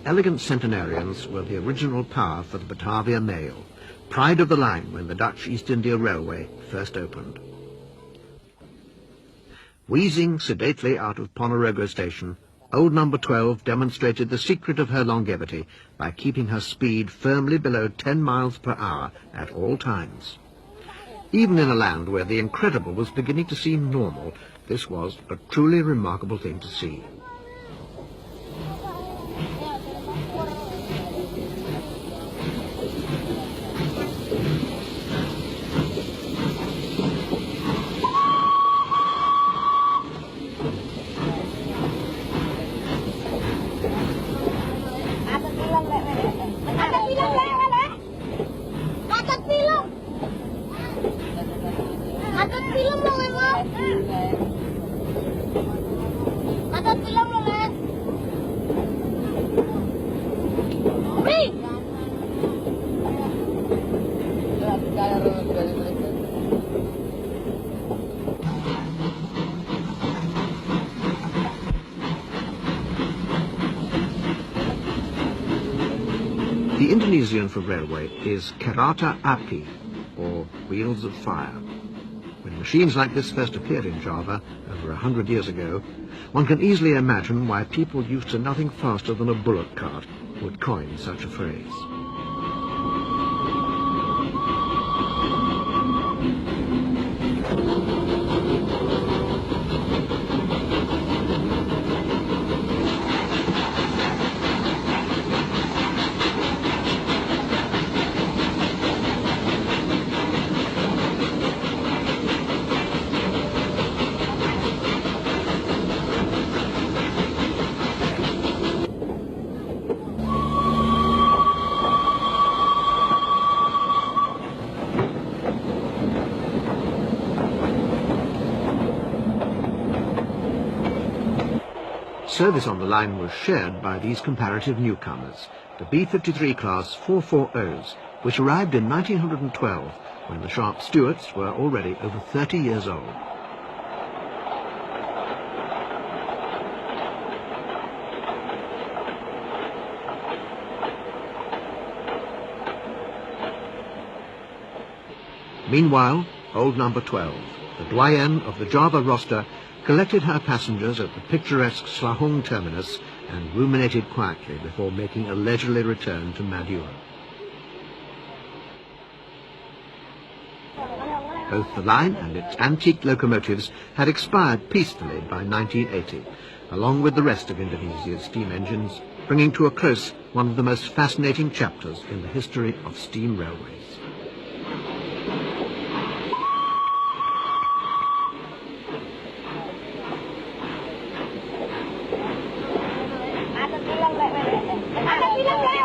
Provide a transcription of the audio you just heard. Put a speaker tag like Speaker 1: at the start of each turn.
Speaker 1: Elegant centenarians were the original power for the Batavia Mail, pride of the line when the Dutch East India Railway first opened. Wheezing sedately out of Ponorogo Station, old number 12 demonstrated the secret of her longevity by keeping her speed firmly below 10 miles per hour at all times. Even in a land where the incredible was beginning to seem normal, this was a truly remarkable thing to see. The Indonesian for railway is Kereta api, or wheels of fire. When machines like this first appeared in Java over 100 years ago, one can easily imagine why people used to nothing faster than a bullock cart would coin such a phrase. Service on the line was shared by these comparative newcomers, the B-53 class 440s, which arrived in 1912 when the Sharp Stewarts were already over 30 years old. Meanwhile, old number 12, the doyen of the Java roster, collected her passengers at the picturesque Slahong terminus and ruminated quietly before making a leisurely return to Madura. Both the line and its antique locomotives had expired peacefully by 1980, along with the rest of Indonesia's steam engines, bringing to a close one of the most fascinating chapters in the history of steam railways.
Speaker 2: Ada bilang